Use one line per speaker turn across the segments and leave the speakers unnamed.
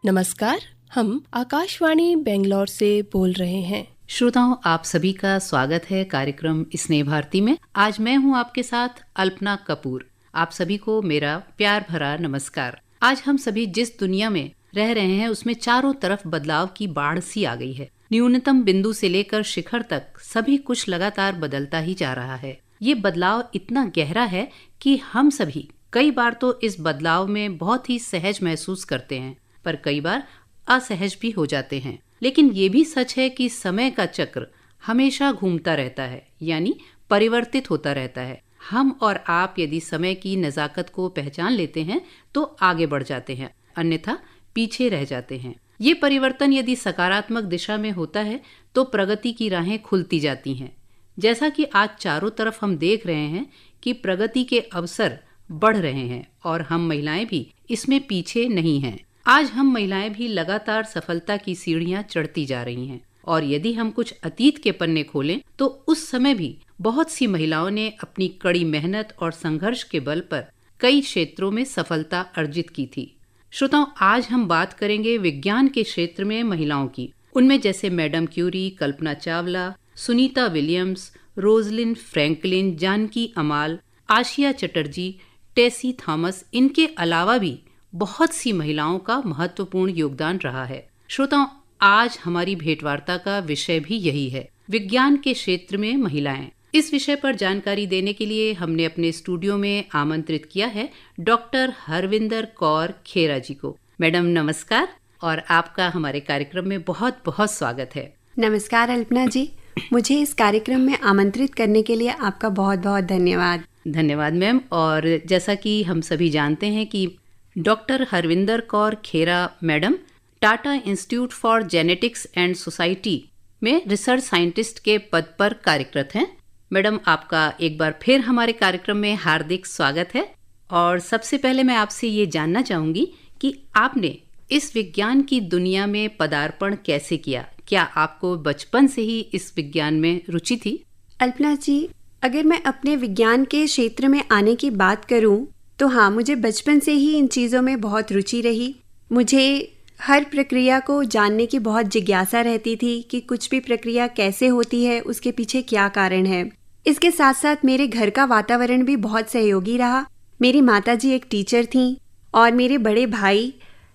नमस्कार, हम आकाशवाणी बेंगलोर से बोल रहे हैं।
श्रोताओं, आप सभी का स्वागत है कार्यक्रम स्नेह भारती में। आज मैं हूं आपके साथ अल्पना कपूर। आप सभी को मेरा प्यार भरा नमस्कार। आज हम सभी जिस दुनिया में रह रहे हैं उसमें चारों तरफ बदलाव की बाढ़ सी आ गई है। न्यूनतम बिंदु से लेकर शिखर तक सभी कुछ लगातार बदलता ही जा रहा है। ये बदलाव इतना गहरा है कि हम सभी कई बार तो इस बदलाव में बहुत ही सहज महसूस करते हैं, पर कई बार असहज भी हो जाते हैं। लेकिन ये भी सच है कि समय का चक्र हमेशा घूमता रहता है, यानी परिवर्तित होता रहता है। हम और आप यदि समय की नज़ाकत को पहचान लेते हैं तो आगे बढ़ जाते हैं, अन्यथा पीछे रह जाते हैं। ये परिवर्तन यदि सकारात्मक दिशा में होता है तो प्रगति की राहें खुलती जाती हैं। जैसा कि आज चारों तरफ हम देख रहे हैं कि प्रगति के अवसर बढ़ रहे हैं और हम महिलाएं भी इसमें पीछे नहीं हैं। आज हम महिलाएं भी लगातार सफलता की सीढ़ियां चढ़ती जा रही हैं और यदि हम कुछ अतीत के पन्ने खोलें तो उस समय भी बहुत सी महिलाओं ने अपनी कड़ी मेहनत और संघर्ष के बल पर कई क्षेत्रों में सफलता अर्जित की थी। श्रोताओं, आज हम बात करेंगे विज्ञान के क्षेत्र में महिलाओं की। उनमें जैसे madam Curie, Kalpana Chawla, Sunita Williams, Rosalind Franklin, Janaki Ammal, Asima Chatterjee, Tessy Thomas, इनके अलावा भी बहुत सी महिलाओं का महत्वपूर्ण योगदान रहा है। श्रोताओं, आज हमारी भेंटवार्ता का विषय भी यही है, विज्ञान के क्षेत्र में महिलाएं। इस विषय पर जानकारी देने के लिए हमने अपने स्टूडियो में आमंत्रित किया है डॉक्टर हरविंदर कौर खेरा जी को। मैडम नमस्कार, और आपका हमारे कार्यक्रम में बहुत बहुत स्वागत है।
नमस्कार अल्पना जी, मुझे इस कार्यक्रम में आमंत्रित करने के लिए आपका बहुत बहुत धन्यवाद।
धन्यवाद मैम। और जैसा कि हम सभी जानते हैं कि doctor Harvinder Kaur Khera madam Tata institute for genetics and society में रिसर्च साइंटिस्ट के पद पर कार्यरत हैं। मैडम, आपका एक बार फिर हमारे कार्यक्रम में हार्दिक स्वागत है। और सबसे पहले मैं आपसे ये जानना चाहूँगी कि आपने इस विज्ञान की दुनिया में पदार्पण कैसे किया? क्या आपको बचपन से ही इस विज्ञान में रुचि थी?
अल्पना जी, अगर मैं अपने विज्ञान के क्षेत्र में आने की बात करूं तो हाँ, मुझे बचपन से ही इन चीज़ों में बहुत रुचि रही। मुझे हर प्रक्रिया को जानने की बहुत जिज्ञासा रहती थी कि कुछ भी प्रक्रिया कैसे होती है, उसके पीछे क्या कारण है। इसके साथ साथ मेरे घर का वातावरण भी बहुत सहयोगी रहा। मेरी माताजी एक टीचर थीं और मेरे बड़े भाई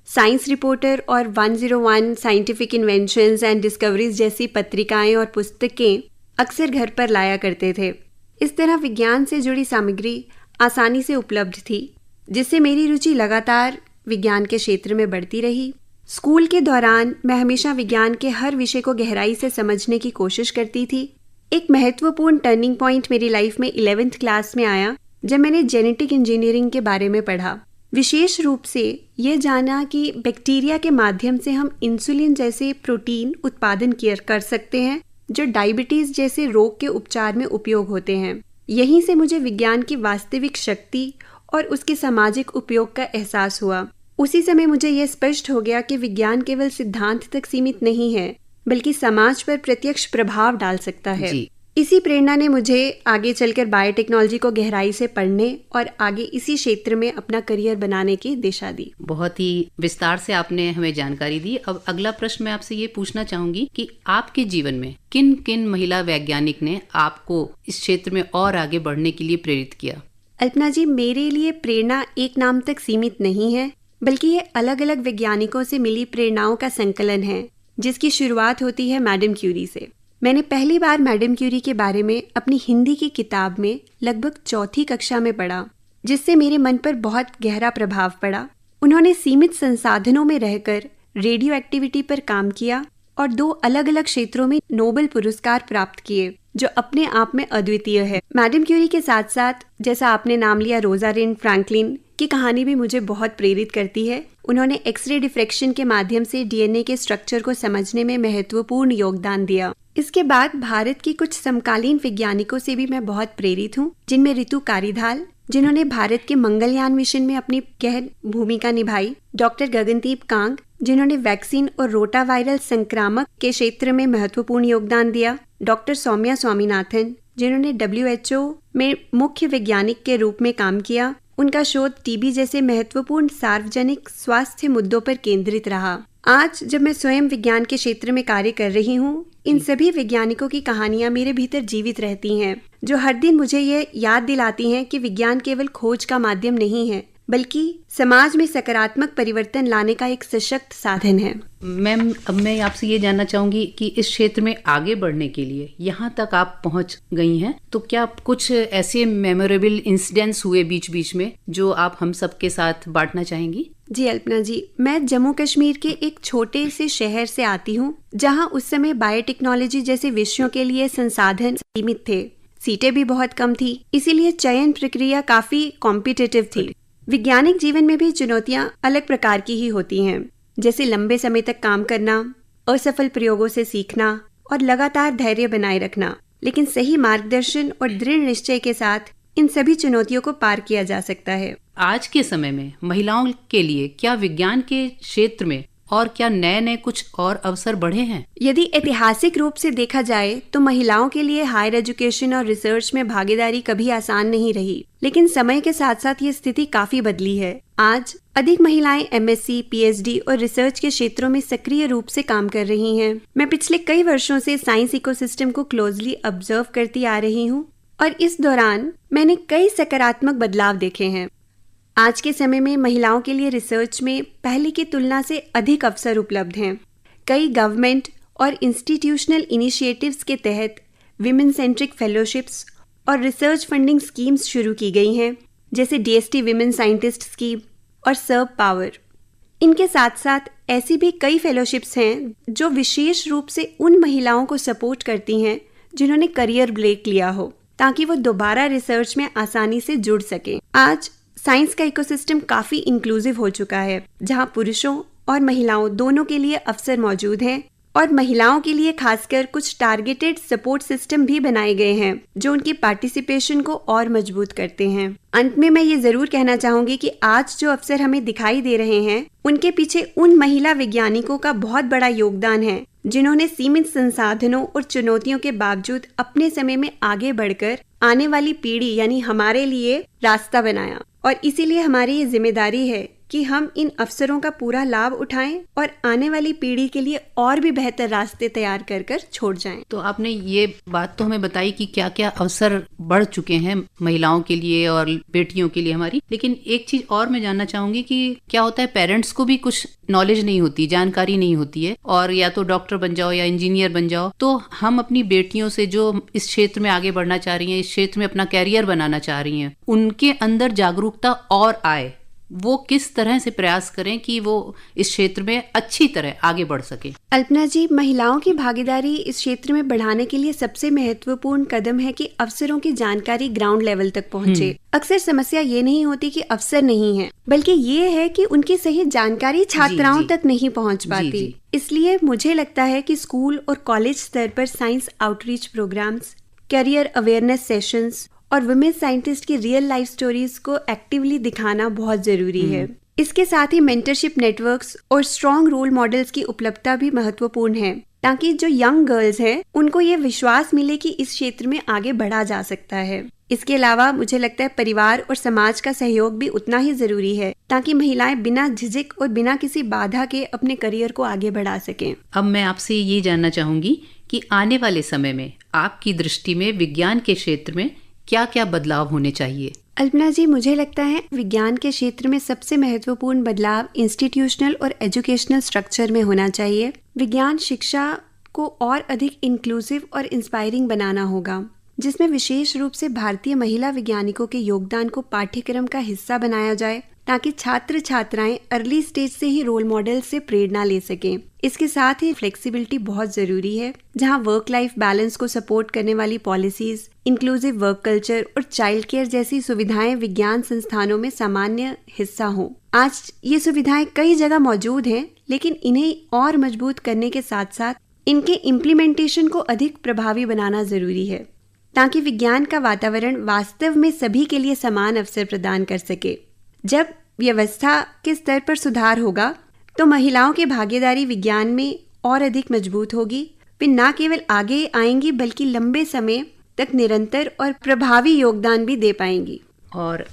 साइंस रिपोर्टर और 101 साइंटिफिक इन्वेंशंस एंड डिस्कवरीज जैसी पत्रिकाएं और पुस्तकें अक्सर घर पर लाया करते थे। इस तरह विज्ञान से जुड़ी सामग्री आसानी से उपलब्ध थी, जिससे मेरी रुचि लगातार विज्ञान के क्षेत्र में बढ़ती रही। स्कूल के दौरान मैं हमेशा विज्ञान के हर विषय को गहराई से समझने की कोशिश करती थी। एक महत्वपूर्ण टर्निंग पॉइंट मेरी लाइफ में 11th क्लास में आया, जब मैंने जेनेटिक इंजीनियरिंग के बारे में पढ़ा। विशेष रूप से ये जाना कि बैक्टीरिया के माध्यम से हम इंसुलिन जैसे प्रोटीन उत्पादन कर सकते हैं, जो डायबिटीज जैसे रोग के उपचार में उपयोग होते हैं। यहीं से मुझे विज्ञान की वास्तविक शक्ति और उसके सामाजिक उपयोग का एहसास हुआ। उसी समय मुझे यह स्पष्ट हो गया कि विज्ञान केवल सिद्धांत तक सीमित नहीं है, बल्कि समाज पर प्रत्यक्ष प्रभाव डाल सकता है। इसी प्रेरणा ने मुझे आगे चलकर बायोटेक्नोलॉजी को गहराई से पढ़ने और आगे इसी क्षेत्र में अपना करियर बनाने की दिशा दी।
बहुत ही विस्तार से आपने हमें जानकारी दी। अब अगला प्रश्न मैं आपसे ये पूछना चाहूंगी कि आपके जीवन में किन किन महिला वैज्ञानिक ने आपको इस क्षेत्र में और आगे बढ़ने के लिए प्रेरित किया?
अल्पना जी, मेरे लिए प्रेरणा एक नाम तक सीमित नहीं है, बल्कि ये अलग अलग वैज्ञानिकों से मिली प्रेरणाओं का संकलन है, जिसकी शुरुआत होती है मैडम क्यूरी से। मैंने पहली बार मैडम क्यूरी के बारे में अपनी हिंदी की किताब में लगभग 4th कक्षा में पढ़ा, जिससे मेरे मन पर बहुत गहरा प्रभाव पड़ा। उन्होंने सीमित संसाधनों में रहकर रेडियो एक्टिविटी पर काम किया और 2 अलग अलग क्षेत्रों में नोबेल पुरस्कार प्राप्त किए, जो अपने आप में अद्वितीय है। मैडम क्यूरी के साथ साथ, जैसा आपने नाम लिया, रोजालिंड फ्रैंकलिन की कहानी भी मुझे बहुत प्रेरित करती है। उन्होंने एक्सरे डिफ्रैक्शन के माध्यम से डीएनए के स्ट्रक्चर को समझने में महत्वपूर्ण योगदान दिया। इसके बाद भारत की कुछ समकालीन वैज्ञानिकों से भी मैं बहुत प्रेरित हूँ, जिनमें रितु कारीधाल, जिन्होंने भारत के मंगलयान मिशन में अपनी गहन भूमिका निभाई, डॉक्टर गगनदीप कांग, जिन्होंने वैक्सीन और रोटावायरल संक्रामक के क्षेत्र में महत्वपूर्ण योगदान दिया, डॉक्टर सौम्या स्वामीनाथन, जिन्होंने WHO में मुख्य वैज्ञानिक के रूप में काम किया। उनका शोध टीबी जैसे महत्वपूर्ण सार्वजनिक स्वास्थ्य मुद्दों पर केंद्रित रहा। आज जब मैं स्वयं विज्ञान के क्षेत्र में कार्य कर रही हूँ, इन सभी वैज्ञानिकों की कहानियां मेरे भीतर जीवित रहती हैं, जो हर दिन मुझे ये याद दिलाती हैं कि विज्ञान केवल खोज का माध्यम नहीं है, बल्कि समाज में सकारात्मक परिवर्तन लाने का एक सशक्त साधन है।
मैम, अब मैं आपसे ये जानना चाहूंगी कि इस क्षेत्र में आगे बढ़ने के लिए यहाँ तक आप पहुँच गई हैं, तो क्या कुछ ऐसे मेमोरेबल इंसिडेंट्स हुए बीच बीच में जो आप हम सबके साथ बांटना चाहेंगी?
जी अल्पना जी, मैं जम्मू कश्मीर के एक छोटे से शहर से आती हूँ, जहाँ उस समय बायोटेक्नोलॉजी जैसे विषयों के लिए संसाधन सीमित थे, सीटें भी बहुत कम थी, इसीलिए चयन प्रक्रिया काफी कॉम्पिटिटिव थी। वैज्ञानिक जीवन में भी चुनौतियां अलग प्रकार की ही होती हैं, जैसे लंबे समय तक काम करना, असफल प्रयोगों से सीखना और लगातार धैर्य बनाए रखना। लेकिन सही मार्गदर्शन और दृढ़ निश्चय के साथ इन सभी चुनौतियों को पार किया जा सकता है।
आज के समय में महिलाओं के लिए क्या विज्ञान के क्षेत्र में और क्या नए नए कुछ और अवसर बढ़े हैं?
यदि ऐतिहासिक रूप से देखा जाए तो महिलाओं के लिए हायर एजुकेशन और रिसर्च में भागीदारी कभी आसान नहीं रही, लेकिन समय के साथ साथ ये स्थिति काफी बदली है। आज अधिक महिलाएं MSc, PhD और रिसर्च के क्षेत्रों में सक्रिय रूप से काम कर रही हैं। मैं पिछले कई वर्षों से साइंस इकोसिस्टम को क्लोजली ऑब्जर्व करती आ रही हूँ और इस दौरान मैंने कई सकारात्मक बदलाव देखे हैं। आज के समय में महिलाओं के लिए रिसर्च में पहले की तुलना से अधिक अवसर उपलब्ध हैं। कई गवर्नमेंट और इंस्टीट्यूशनल इनिशिएटिव्स के तहत विमेन सेंट्रिक फेलोशिप्स और रिसर्च फंडिंग स्कीम्स शुरू की गई हैं, जैसे DST विमेन साइंटिस्ट स्कीम और सर्व पावर। इनके साथ साथ ऐसी भी कई फेलोशिप्स हैं जो विशेष रूप से उन महिलाओं को सपोर्ट करती हैं जिन्होंने करियर ब्रेक लिया हो, ताकि वो दोबारा रिसर्च में आसानी से जुड़ सकें। आज साइंस का इकोसिस्टम काफी इंक्लूसिव हो चुका है, जहां पुरुषों और महिलाओं दोनों के लिए अवसर मौजूद हैं और महिलाओं के लिए खासकर कुछ टारगेटेड सपोर्ट सिस्टम भी बनाए गए हैं जो उनकी पार्टिसिपेशन को और मजबूत करते हैं। अंत में मैं ये जरूर कहना चाहूंगी कि आज जो अवसर हमें दिखाई दे रहे हैं, उनके पीछे उन महिला वैज्ञानिकों का बहुत बड़ा योगदान है जिन्होंने सीमित संसाधनों और चुनौतियों के बावजूद अपने समय में आगे बढ़कर आने वाली पीढ़ी यानी हमारे लिए रास्ता बनाया। और इसीलिए हमारी ये जिम्मेदारी है कि हम इन अवसरों का पूरा लाभ उठाएं और आने वाली पीढ़ी के लिए और भी बेहतर रास्ते तैयार कर कर छोड़ जाएं।
तो आपने ये बात तो हमें बताई कि क्या क्या अवसर बढ़ चुके हैं महिलाओं के लिए और बेटियों के लिए हमारी, लेकिन एक चीज और मैं जानना चाहूंगी कि क्या होता है, पेरेंट्स को भी कुछ नॉलेज नहीं होती, जानकारी नहीं होती है, और या तो डॉक्टर बन जाओ या इंजीनियर बन जाओ, तो हम अपनी बेटियों से जो इस क्षेत्र में आगे बढ़ना चाह रही हैं, इस क्षेत्र में अपना कैरियर बनाना चाह रही हैं, उनके अंदर जागरूकता और आए, वो किस तरह से प्रयास करें कि वो इस क्षेत्र में अच्छी तरह आगे बढ़ सके?
अल्पना जी, महिलाओं की भागीदारी इस क्षेत्र में बढ़ाने के लिए सबसे महत्वपूर्ण कदम है कि अवसरों की जानकारी ग्राउंड लेवल तक पहुंचे। अक्सर समस्या ये नहीं होती कि अवसर नहीं है, बल्कि ये है कि उनकी सही जानकारी छात्राओं तक नहीं पहुंच पाती। इसलिए मुझे लगता है कि स्कूल और कॉलेज स्तर पर science outreach programs, career awareness sessions और वुमेन साइंटिस्ट की रियल लाइफ स्टोरीज को एक्टिवली दिखाना बहुत जरूरी है। इसके साथ ही मेंटरशिप नेटवर्क्स और स्ट्रॉन्ग रोल मॉडल्स की उपलब्धता भी महत्वपूर्ण है, ताकि जो यंग गर्ल्स हैं उनको ये विश्वास मिले कि इस क्षेत्र में आगे बढ़ा जा सकता है। इसके अलावा मुझे लगता है परिवार और समाज का सहयोग भी उतना ही जरूरी है, ताकि महिलाएं बिना झिझक और बिना किसी बाधा के अपने करियर को आगे बढ़ा सकें।
अब मैं आपसे ये जानना चाहूंगी कि आने वाले समय में आपकी दृष्टि में विज्ञान के क्षेत्र में क्या क्या बदलाव होने चाहिए?
अल्पना जी, मुझे लगता है विज्ञान के क्षेत्र में सबसे महत्वपूर्ण बदलाव इंस्टीट्यूशनल और एजुकेशनल स्ट्रक्चर में होना चाहिए। विज्ञान शिक्षा को और अधिक इंक्लूसिव और इंस्पायरिंग बनाना होगा, जिसमें विशेष रूप से भारतीय महिला वैज्ञानिकों के योगदान को पाठ्यक्रम का हिस्सा बनाया जाए, ताकि छात्र छात्राएं अर्ली स्टेज से ही रोल मॉडल से प्रेरणा ले सकें। इसके साथ ही फ्लेक्सिबिलिटी बहुत जरूरी है, जहां वर्क लाइफ बैलेंस को सपोर्ट करने वाली पॉलिसीज, इंक्लूसिव वर्क कल्चर और चाइल्ड केयर जैसी सुविधाएं विज्ञान संस्थानों में सामान्य हिस्सा हो। आज ये सुविधाएं कई जगह मौजूद हैं, लेकिन इन्हें और मजबूत करने के साथ साथ इनके इम्प्लीमेंटेशन को अधिक प्रभावी बनाना जरूरी है, ताकि विज्ञान का वातावरण वास्तव में सभी के लिए समान अवसर प्रदान कर सके। जब व्यवस्था के स्तर पर सुधार होगा तो महिलाओं की भागीदारी विज्ञान में और अधिक मजबूत होगी। वे न केवल आगे आएंगी बल्कि लंबे समय तक निरंतर और प्रभावी योगदान भी दे पाएंगी।
और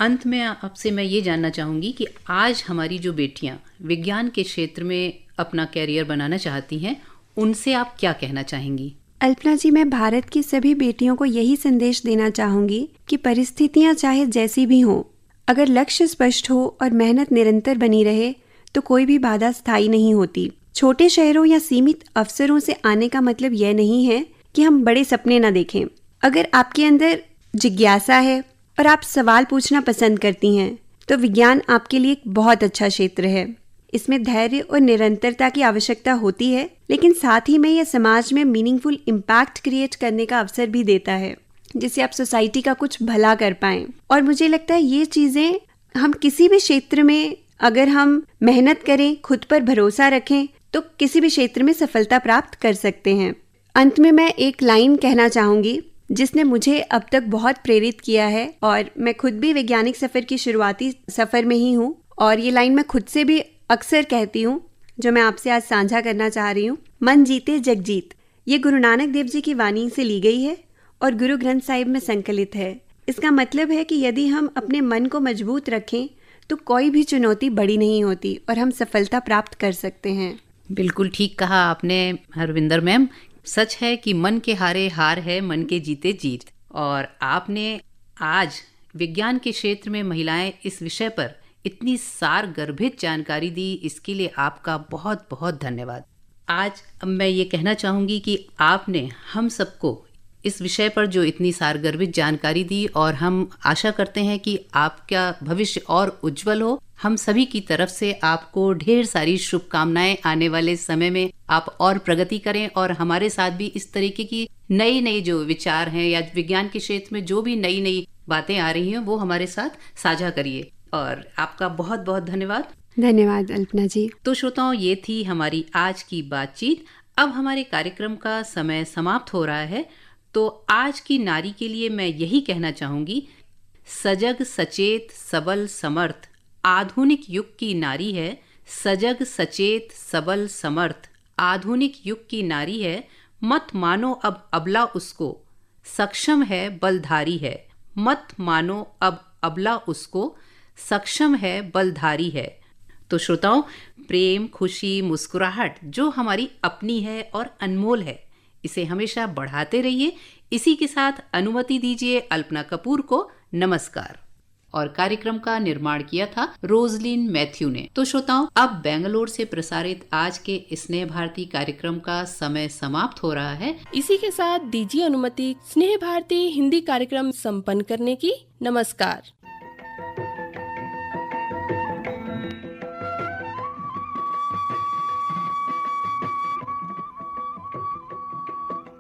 अंत में आपसे मैं ये जानना चाहूँगी कि आज हमारी जो बेटियाँ विज्ञान के क्षेत्र में अपना कैरियर बनाना चाहती हैं, उनसे आप क्या कहना चाहेंगी?
अल्पना जी, मैं भारत की सभी बेटियों को यही संदेश देना चाहूंगी कि परिस्थितियां चाहे जैसी भी हों, अगर लक्ष्य स्पष्ट हो और मेहनत निरंतर बनी रहे तो कोई भी बाधा स्थायी नहीं होती। छोटे शहरों या सीमित अवसरों से आने का मतलब यह नहीं है कि हम बड़े सपने न देखें। अगर आपके अंदर जिज्ञासा है और आप सवाल पूछना पसंद करती हैं तो विज्ञान आपके लिए एक बहुत अच्छा क्षेत्र है। इसमें धैर्य और निरंतरता की आवश्यकता होती है, लेकिन साथ ही में यह समाज में मीनिंगफुल इम्पैक्ट क्रिएट करने का अवसर भी देता है, जिससे आप सोसाइटी का कुछ भला कर पाएं। और मुझे लगता है ये चीजें हम किसी भी क्षेत्र में अगर हम मेहनत करें, खुद पर भरोसा रखें, तो किसी भी क्षेत्र में सफलता प्राप्त कर सकते हैं। अंत में मैं एक लाइन कहना चाहूंगी जिसने मुझे अब तक बहुत प्रेरित किया है, और मैं खुद भी वैज्ञानिक सफर की शुरुआती सफर में ही हूँ, और ये लाइन मैं खुद से भी अक्सर कहती हूँ, जो मैं आपसे आज साझा करना चाह रही हूँ। मन जीते जग जीत, ये गुरु नानक देव जी की वाणी से ली गई है और गुरु ग्रंथ साहिब में संकलित है। इसका मतलब है कि यदि हम अपने मन को मजबूत रखें तो कोई भी चुनौती बड़ी नहीं होती और हम सफलता प्राप्त कर सकते हैं।
बिल्कुल ठीक कहा आपने हरविंदर मैम। सच है कि मन के हारे हार है, मन के जीते जीत। और आपने आज विज्ञान के क्षेत्र में महिलाएं इस विषय पर इतनी सारगर्भित जानकारी दी, इसके लिए आपका बहुत बहुत धन्यवाद। आज मैं ये कहना चाहूँगी कि आपने हम सबको इस विषय पर जो इतनी सारगर्भित जानकारी दी, और हम आशा करते हैं कि आपका भविष्य और उज्जवल हो। हम सभी की तरफ से आपको ढेर सारी शुभकामनाएं। आने वाले समय में आप और प्रगति करें और हमारे साथ भी इस तरीके की नई नई जो विचार हैं या विज्ञान के क्षेत्र में जो भी नई नई बातें आ रही हैं वो हमारे साथ साझा करिए। और आपका बहुत बहुत धन्यवाद।
धन्यवाद अल्पना जी।
तो श्रोताओं, ये थी हमारी आज की बातचीत। अब हमारे कार्यक्रम का समय समाप्त हो रहा है, तो आज की नारी के लिए मैं यही कहना चाहूंगी, सजग सचेत सबल समर्थ आधुनिक युग की नारी है। सजग सचेत सबल समर्थ आधुनिक युग की नारी है। मत मानो अब अबला उसको, सक्षम है बलधारी है। मत मानो अब अबला उसको, सक्षम है बलधारी है। तो श्रोताओं, प्रेम, खुशी, मुस्कुराहट जो हमारी अपनी है और अनमोल है, इसे हमेशा बढ़ाते रहिए। इसी के साथ अनुमति दीजिए अल्पना कपूर को नमस्कार। और कार्यक्रम का निर्माण किया था रोजलिन मैथ्यू ने। तो श्रोताओं, अब बेंगलोर से प्रसारित आज के स्नेह भारती कार्यक्रम का समय समाप्त हो रहा है।
इसी के साथ दीजिए अनुमति स्नेह भारती हिंदी कार्यक्रम संपन्न करने की। नमस्कार।